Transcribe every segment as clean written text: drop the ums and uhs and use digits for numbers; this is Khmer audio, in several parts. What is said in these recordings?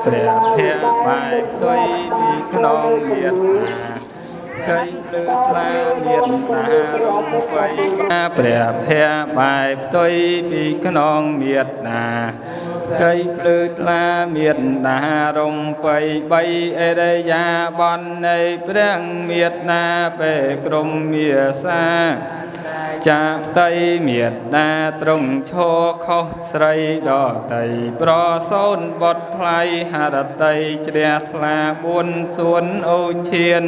ព្រះភ័ក្របែបផ្ទុយពីក្នុងមេត្តាកៃភ្លឺថ្លាមេត្តារំភៃព្រះភ័ក្របែបផ្ទុយពីក្នុងមេត្តាកៃភ្លឺថ្លាមេត្តារំភៃបីអរិយាប័ណ្ណនៃព្រះមេត្តាពេលក្រុមមាសាចាបតីមេត្តាត្រង់ឈរខុសស្រីដតីប្រសូនបុតថ្លៃហរតីជ្រះថ្លា4សួនអូឈាន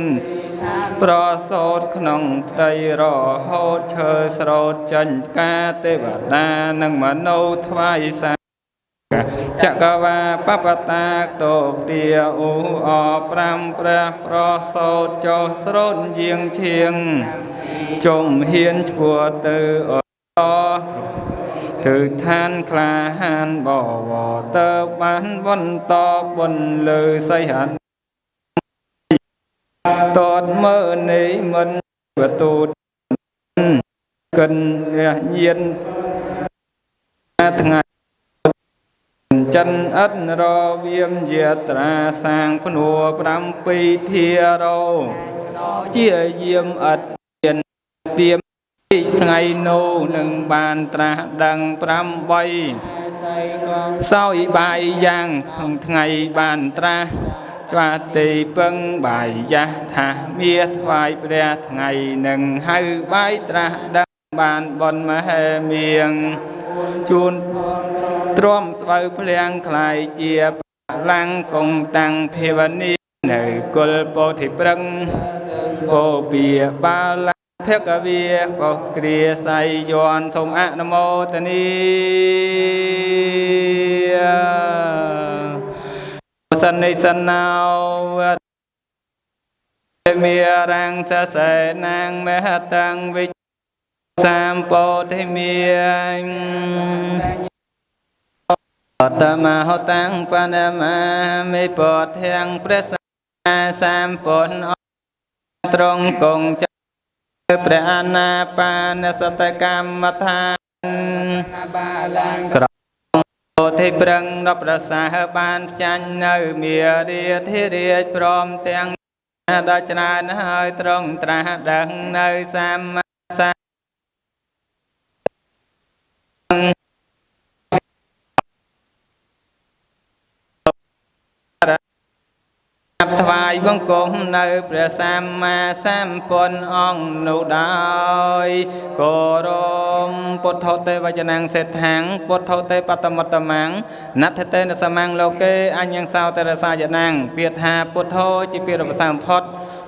ប្រសូតក្នុងផ្ទៃរហូតឈើស្រោតចេញផ្កាទេវតានិងមនុស្សថ្វាយសាចក្រវាបបតាតោទាអ៊ូអ5ព្រះប្រសូតចុះស្រោតយាងឈៀងជុំហ៊ានឈ្មោះទៅអគឺឋានក្លាហានបវរទៅបានបន្តបុណ្យលើសីហនតតមើលនេះមិនវទូតកិនរះញៀនថ្ងៃចិនអិតរវាមយាត្រាសាងភ្នួ7ធារោជាយាមអិតមានទៀមថ្ងៃនោះនឹងបានត្រាស់ដឹង8សោយបាយយ៉ាងក្នុងថ្ងៃបានត្រាស់ស្វាទីពឹងបាយយ៉ាស់ថាមាថ្វាយព្រះថ្ងៃនឹងហៅបាយត្រាស់ដឹងបានបនមហេមៀងជួនទ្រាំស្បៅភ្លៀងคล้ายជាបលាំងគង់តាំងភាវនីនៅគុលពោធិប្រឹងពោពាបាលភគវាបោគ្រាស័យយន់សូមអនុមោទនីសន្និសណោមេរាំងសសេនាងមហតាំងវិសាមពោធិមានអតមហតាំងបណមាមេពធាំងព្រះសាមពុនត្រង់គង់ចព្រះអនាបានសតកម្មដ្ឋានក្រពោធិប្រឹងដល់ប្រសាបានចាញ់នៅមារាធិរាជព្រមទាំងដល់ច្រើនហើយត្រង់ត្រាស់ដឹងនៅសម្មាសាថ្ ថ្វាយបង្គំនៅព្រះសម្មាសម្ពុទ្ធអង្គនោះដោយគោរពពុទ្ធោទេវចនាងសេដ្ឋាំងពុទ្ធោទេបតមត្តមੰណដ្ឋតេនសមੰលោកេអញ្ញសោតរសាយណាំងពាក្យថាពុទ្ធោជាពាក្យរបស់សម្ផុត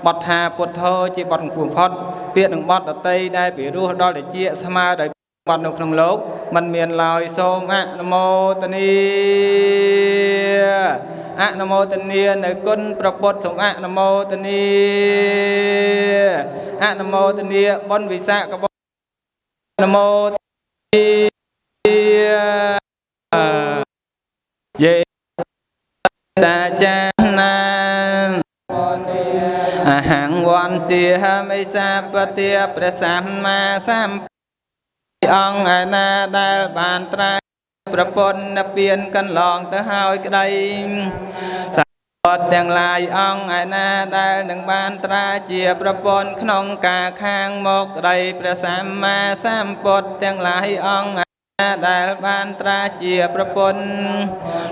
បទថាពុទ្ធោជាបទខ្ពស់ផុតពាក្យនឹងបទដតីដែលពិរោះដល់តិចស្មើដោយបទនៅក្នុងលោកមិនមានឡើយសូមអនុមោទនាអនុមោទនានៅគុណព្រះពុទ្ធសូមអនុមោទនាអនុមោទនាបុណ្យវិសាខបុណ្យអនុមោទនាយេតាចានាអហង្វន្តិហមិសាបតិព្រះសម្មាសម្ពុទ្ធអង្គឯណាដែលបានត្រាស់ប្រពន្ធនិព្វានកន្លងទៅហើយក្តីសត្វទាំងឡាយអង្គឯណាដែលនឹងបានត្រាស់ជាប្រពន្ធក្នុងការខាងមកក្តីព្រះសម្មាសម្ពុទ្ធទាំងឡាយអង្គដែលបានត្រាស់ជាប្រពន្ធ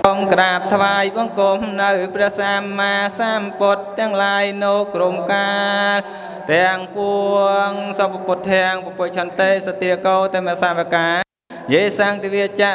សូមក្រាបថ្វាយបង្គំនៅព្រះសម្មាសម្ពុទ្ធទាំងឡាយនៅក្រុមកាលទាំងពួងសពពុទ្ធាំងពុទ្ធឆន្ទេសទាកោតមេសាវកាយេសង្ឃទិវាចៈ